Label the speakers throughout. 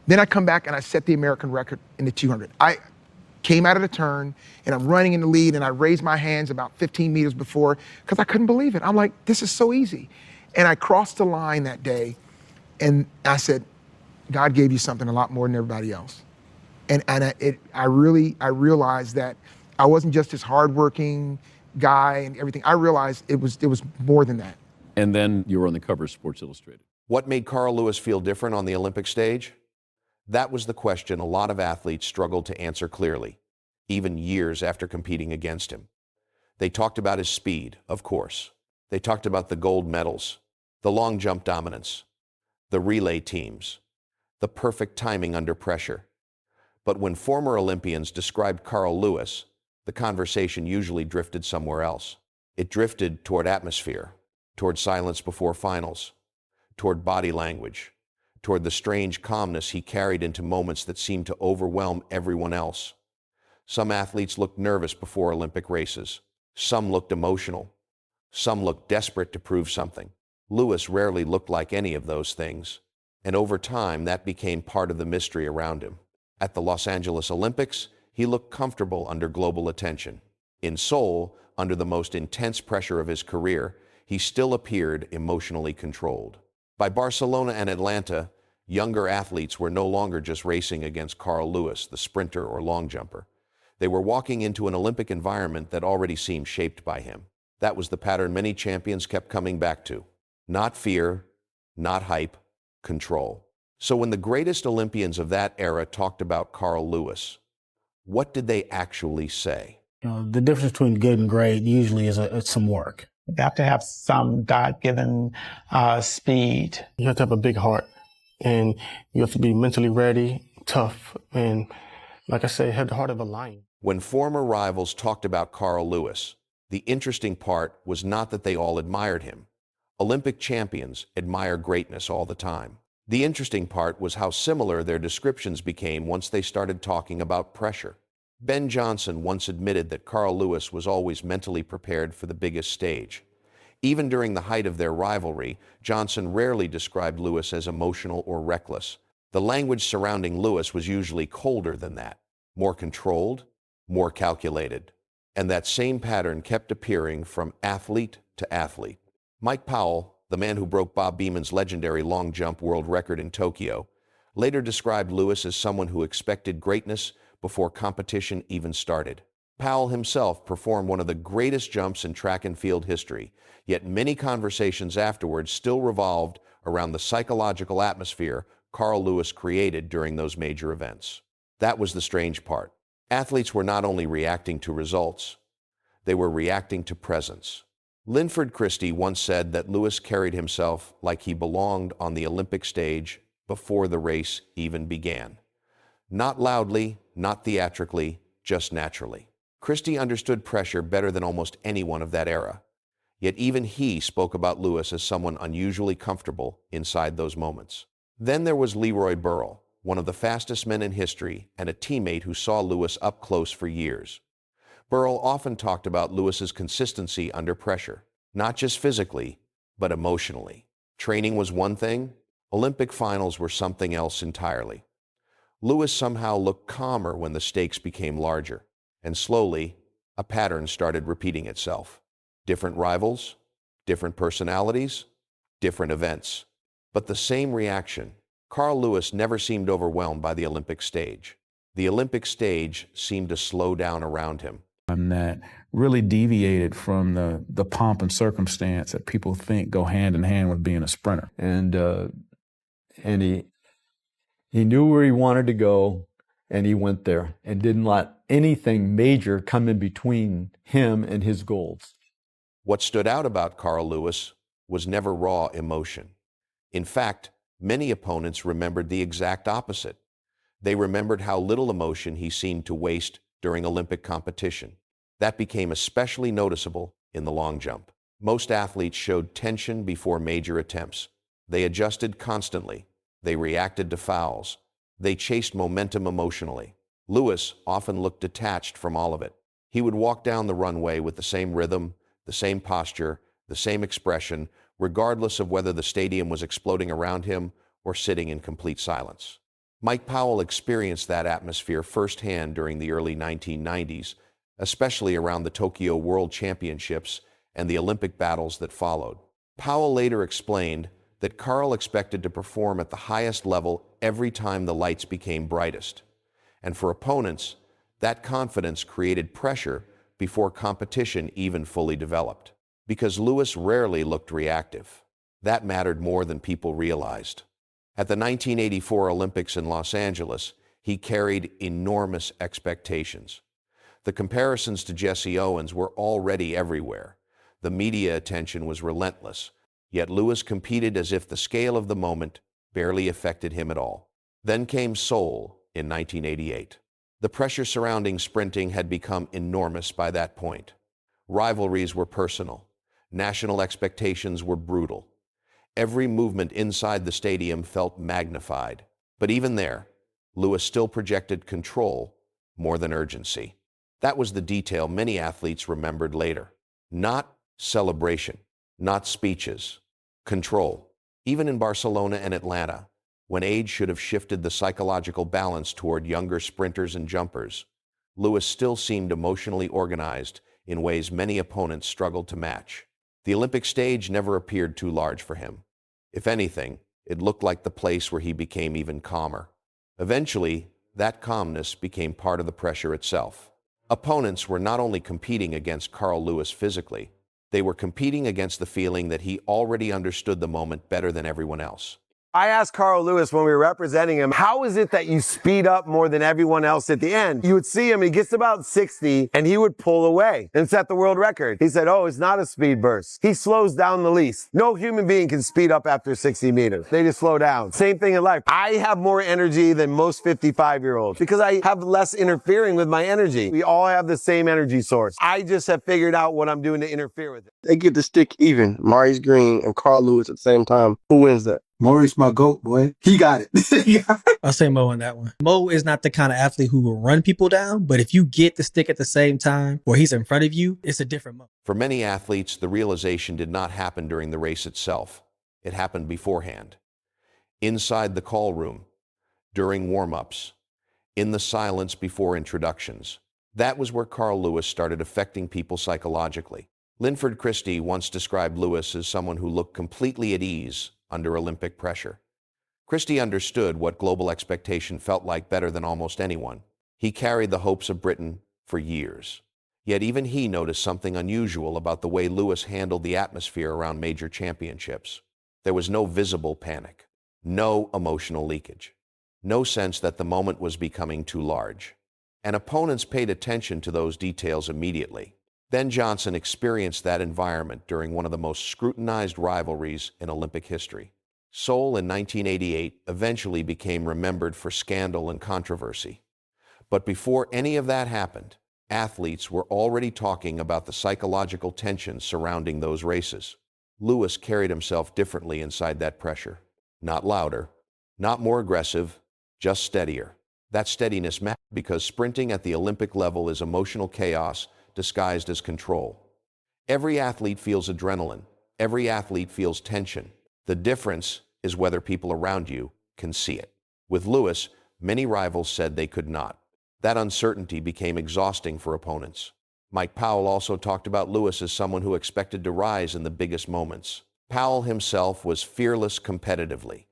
Speaker 1: Then I come back and I set the American record in the 200. I came out of the turn and I'm running in the lead and I raised my hands about 15 meters before because I couldn't believe it. I'm like, this is so easy. And I crossed the line that day and I said, God gave you something a lot more than everybody else. And I realized that I wasn't just this hardworking guy and everything. I realized it was more than that.
Speaker 2: And then you were on the cover of Sports Illustrated.
Speaker 3: What made Carl Lewis feel different on the Olympic stage? That was the question a lot of athletes struggled to answer clearly, even years after competing against him. They talked about his speed, of course. They talked about the gold medals, the long jump dominance, the relay teams, the perfect timing under pressure. But when former Olympians described Carl Lewis, the conversation usually drifted somewhere else. It drifted toward atmosphere, toward silence before finals, toward body language, toward the strange calmness he carried into moments that seemed to overwhelm everyone else. Some athletes looked nervous before Olympic races. Some looked emotional. Some looked desperate to prove something. Lewis rarely looked like any of those things, and over time that became part of the mystery around him. At the Los Angeles Olympics, he looked comfortable under global attention. In Seoul, under the most intense pressure of his career, he still appeared emotionally controlled. By Barcelona and Atlanta, younger athletes were no longer just racing against Carl Lewis, the sprinter or long jumper. They were walking into an Olympic environment that already seemed shaped by him. That was the pattern many champions kept coming back to. Not fear, not hype, control. So when the greatest Olympians of that era talked about Carl Lewis, what did they actually say?
Speaker 4: The difference between good and great usually is some work.
Speaker 5: You have to have some God-given speed.
Speaker 6: You have to have a big heart, and you have to be mentally ready, tough, and like I said, have the heart of a lion.
Speaker 3: When former rivals talked about Carl Lewis, the interesting part was not that they all admired him. Olympic champions admire greatness all the time. The interesting part was how similar their descriptions became once they started talking about pressure. Ben Johnson once admitted that Carl Lewis was always mentally prepared for the biggest stage. Even during the height of their rivalry, Johnson rarely described Lewis as emotional or reckless. The language surrounding Lewis was usually colder than that, more controlled, more calculated. And that same pattern kept appearing from athlete to athlete. Mike Powell, the man who broke Bob Beeman's legendary long jump world record in Tokyo, later described Lewis as someone who expected greatness before competition even started. Powell himself performed one of the greatest jumps in track and field history, yet many conversations afterwards still revolved around the psychological atmosphere Carl Lewis created during those major events. That was the strange part. Athletes were not only reacting to results, they were reacting to presence. Linford Christie once said that Lewis carried himself like he belonged on the Olympic stage before the race even began. Not loudly, not theatrically, just naturally. Christie understood pressure better than almost anyone of that era. Yet even he spoke about Lewis as someone unusually comfortable inside those moments. Then there was Leroy Burrell, one of the fastest men in history and a teammate who saw Lewis up close for years. Burrell often talked about Lewis's consistency under pressure, not just physically, but emotionally. Training was one thing, Olympic finals were something else entirely. Lewis somehow looked calmer when the stakes became larger, and slowly, a pattern started repeating itself. Different rivals, different personalities, different events. But the same reaction. Carl Lewis never seemed overwhelmed by the Olympic stage. The Olympic stage seemed to slow down around him.
Speaker 7: That really deviated from the pomp and circumstance that people think go hand in hand with being a sprinter.
Speaker 8: And he knew where he wanted to go, and he went there and didn't let anything major come in between him and his goals.
Speaker 3: What stood out about Carl Lewis was never raw emotion. In fact, many opponents remembered the exact opposite. They remembered how little emotion he seemed to waste during Olympic competition. That became especially noticeable in the long jump. Most athletes showed tension before major attempts. They adjusted constantly. They reacted to fouls. They chased momentum emotionally. Lewis often looked detached from all of it. He would walk down the runway with the same rhythm, the same posture, the same expression, regardless of whether the stadium was exploding around him or sitting in complete silence. Mike Powell experienced that atmosphere firsthand during the early 1990s, especially around the Tokyo World Championships and the Olympic battles that followed. Powell later explained that Carl expected to perform at the highest level every time the lights became brightest. And for opponents, that confidence created pressure before competition even fully developed. Because Lewis rarely looked reactive. That mattered more than people realized. At the 1984 Olympics in Los Angeles, he carried enormous expectations. The comparisons to Jesse Owens were already everywhere. The media attention was relentless, yet Lewis competed as if the scale of the moment barely affected him at all. Then came Seoul in 1988. The pressure surrounding sprinting had become enormous by that point. Rivalries were personal. National expectations were brutal. Every movement inside the stadium felt magnified. But even there, Lewis still projected control more than urgency. That was the detail many athletes remembered later. Not celebration, not speeches, control. Even in Barcelona and Atlanta, when age should have shifted the psychological balance toward younger sprinters and jumpers, Lewis still seemed emotionally organized in ways many opponents struggled to match. The Olympic stage never appeared too large for him. If anything, it looked like the place where he became even calmer. Eventually, that calmness became part of the pressure itself. Opponents were not only competing against Carl Lewis physically, they were competing against the feeling that he already understood the moment better than everyone else.
Speaker 9: I asked Carl Lewis when we were representing him, how is it that you speed up more than everyone else at the end? You would see him, he gets to about 60, and he would pull away and set the world record. He said, oh, it's not a speed burst. He slows down the least. No human being can speed up after 60 meters. They just slow down. Same thing in life. I have more energy than most 55-year-olds because I have less interfering with my energy. We all have the same energy source. I just have figured out what I'm doing to interfere with it.
Speaker 10: They get the stick even. Maurice Green and Carl Lewis at the same time. Who wins that?
Speaker 11: Maurice, my GOAT, boy. He got it.
Speaker 12: I'll say Mo on that one. Mo is not the kind of athlete who will run people down, but if you get the stick at the same time or he's in front of you, it's a different Mo.
Speaker 3: For many athletes, the realization did not happen during the race itself. It happened beforehand. Inside the call room, during warm-ups, in the silence before introductions. That was where Carl Lewis started affecting people psychologically. Linford Christie once described Lewis as someone who looked completely at ease under Olympic pressure. Christie understood what global expectation felt like better than almost anyone. He carried the hopes of Britain for years. Yet even he noticed something unusual about the way Lewis handled the atmosphere around major championships. There was no visible panic, no emotional leakage, no sense that the moment was becoming too large. And opponents paid attention to those details immediately. Ben Johnson experienced that environment during one of the most scrutinized rivalries in Olympic history. Seoul in 1988 eventually became remembered for scandal and controversy. But before any of that happened, athletes were already talking about the psychological tension surrounding those races. Lewis carried himself differently inside that pressure. Not louder, not more aggressive, just steadier. That steadiness mattered because sprinting at the Olympic level is emotional chaos disguised as control. Every athlete feels adrenaline. Every athlete feels tension. The difference is whether people around you can see it. With Lewis, many rivals said they could not. That uncertainty became exhausting for opponents. Mike Powell also talked about Lewis as someone who expected to rise in the biggest moments. Powell himself was fearless competitively.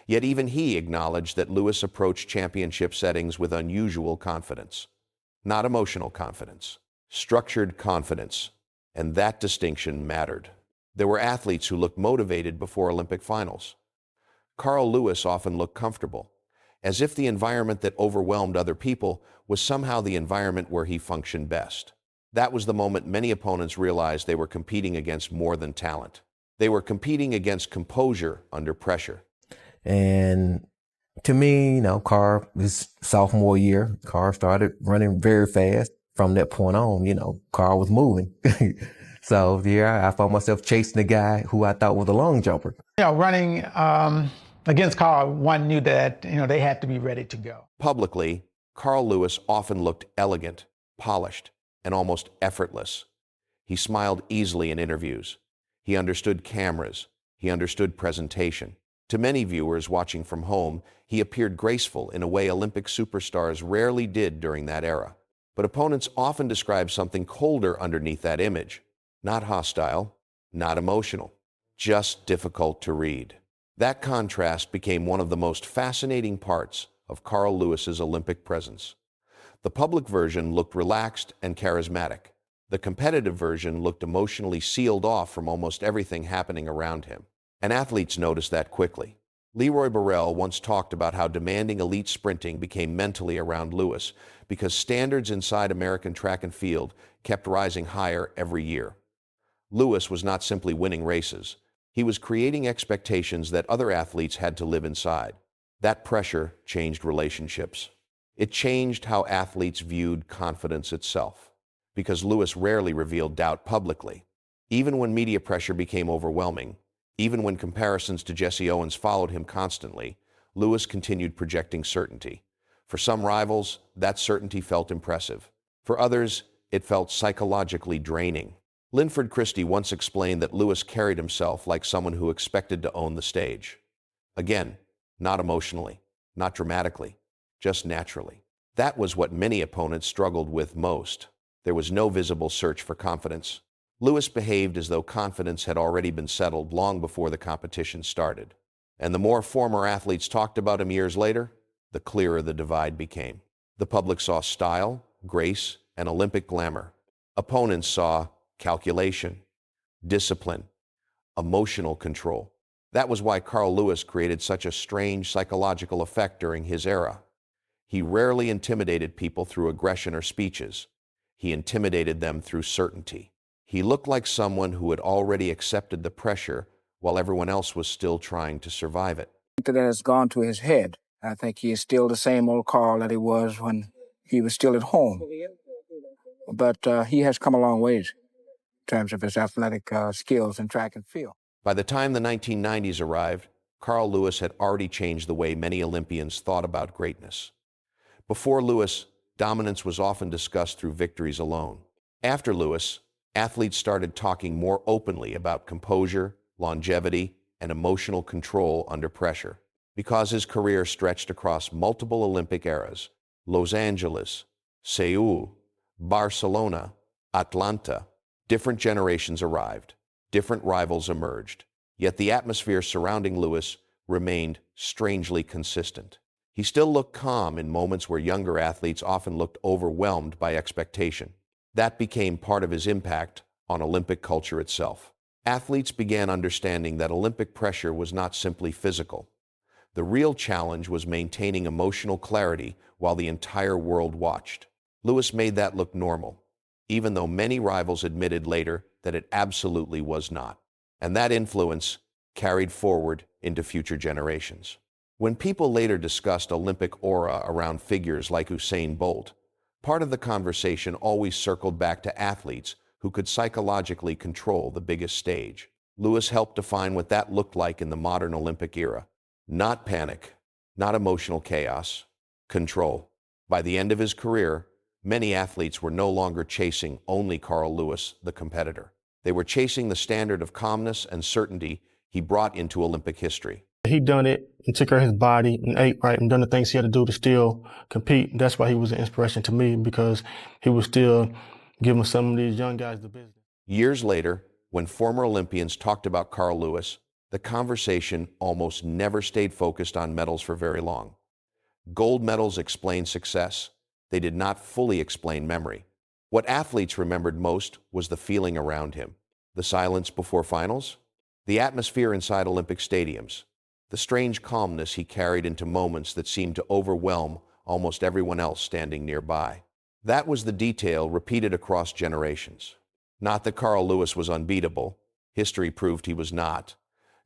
Speaker 3: Yet even he acknowledged that Lewis approached championship settings with unusual confidence. Not emotional confidence. Structured confidence, and that distinction mattered. There were athletes who looked motivated before Olympic finals. Carl Lewis often looked comfortable, as if the environment that overwhelmed other people was somehow the environment where he functioned best. That was the moment many opponents realized they were competing against more than talent. They were competing against composure under pressure.
Speaker 13: And to me, Carl, his sophomore year, Carl started running very fast. From that point on, Carl was moving. So, I found myself chasing the guy who I thought was a long jumper.
Speaker 5: Running against Carl, one knew that, they had to be ready to go.
Speaker 3: Publicly, Carl Lewis often looked elegant, polished, and almost effortless. He smiled easily in interviews. He understood cameras. He understood presentation. To many viewers watching from home, he appeared graceful in a way Olympic superstars rarely did during that era. But opponents often describe something colder underneath that image. Not hostile, not emotional, just difficult to read. That contrast became one of the most fascinating parts of Carl Lewis's Olympic presence. The public version looked relaxed and charismatic. The competitive version looked emotionally sealed off from almost everything happening around him. And athletes noticed that quickly. Leroy Burrell once talked about how demanding elite sprinting became mentally around Lewis because standards inside American track and field kept rising higher every year. Lewis was not simply winning races. He was creating expectations that other athletes had to live inside. That pressure changed relationships. It changed how athletes viewed confidence itself, because Lewis rarely revealed doubt publicly. Even when media pressure became overwhelming, even when comparisons to Jesse Owens followed him constantly, Lewis continued projecting certainty. For some rivals, that certainty felt impressive. For others, it felt psychologically draining. Linford Christie once explained that Lewis carried himself like someone who expected to own the stage. Again, not emotionally, not dramatically, just naturally. That was what many opponents struggled with most. There was no visible search for confidence. Lewis behaved as though confidence had already been settled long before the competition started. And the more former athletes talked about him years later, the clearer the divide became. The public saw style, grace, and Olympic glamour. Opponents saw calculation, discipline, emotional control. That was why Carl Lewis created such a strange psychological effect during his era. He rarely intimidated people through aggression or speeches. He intimidated them through certainty. He looked like someone who had already accepted the pressure while everyone else was still trying to survive it.
Speaker 14: That has gone to his head. I think he is still the same old Carl that he was when he was still at home. But he has come a long ways in terms of his athletic skills in track and field.
Speaker 3: By the time the 1990s arrived, Carl Lewis had already changed the way many Olympians thought about greatness. Before Lewis, dominance was often discussed through victories alone. After Lewis, athletes started talking more openly about composure, longevity, and emotional control under pressure. Because his career stretched across multiple Olympic eras, Los Angeles, Seoul, Barcelona, Atlanta, different generations arrived, different rivals emerged. Yet the atmosphere surrounding Lewis remained strangely consistent. He still looked calm in moments where younger athletes often looked overwhelmed by expectation. That became part of his impact on Olympic culture itself. Athletes began understanding that Olympic pressure was not simply physical. The real challenge was maintaining emotional clarity while the entire world watched. Lewis made that look normal, even though many rivals admitted later that it absolutely was not. And that influence carried forward into future generations. When people later discussed Olympic aura around figures like Usain Bolt, part of the conversation always circled back to athletes who could psychologically control the biggest stage. Lewis helped define what that looked like in the modern Olympic era. Not panic, not emotional chaos, control. By the end of his career, many athletes were no longer chasing only Carl Lewis, the competitor. They were chasing the standard of calmness and certainty he brought into Olympic history.
Speaker 6: He done it and took care of his body and ate right and done the things he had to do to still compete. That's why he was an inspiration to me, because he was still giving some of these young guys the business.
Speaker 3: Years later, when former Olympians talked about Carl Lewis, the conversation almost never stayed focused on medals for very long. Gold medals explained success. They did not fully explain memory. What athletes remembered most was the feeling around him. The silence before finals, the atmosphere inside Olympic stadiums, the strange calmness he carried into moments that seemed to overwhelm almost everyone else standing nearby. That was the detail repeated across generations. Not that Carl Lewis was unbeatable. History proved he was not.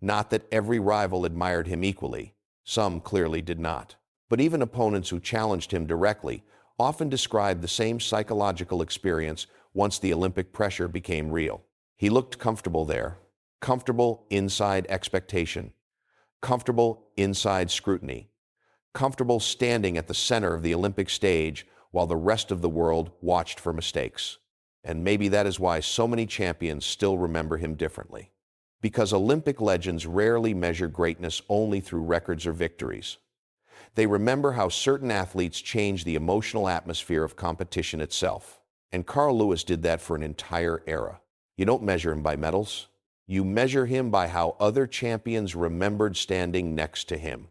Speaker 3: Not that every rival admired him equally. Some clearly did not. But even opponents who challenged him directly often described the same psychological experience once the Olympic pressure became real. He looked comfortable there, comfortable inside expectation, comfortable inside scrutiny, comfortable standing at the center of the Olympic stage while the rest of the world watched for mistakes. And maybe that is why so many champions still remember him differently. Because Olympic legends rarely measure greatness only through records or victories. They remember how certain athletes change the emotional atmosphere of competition itself. And Carl Lewis did that for an entire era. You don't measure him by medals. You measure him by how other champions remembered standing next to him.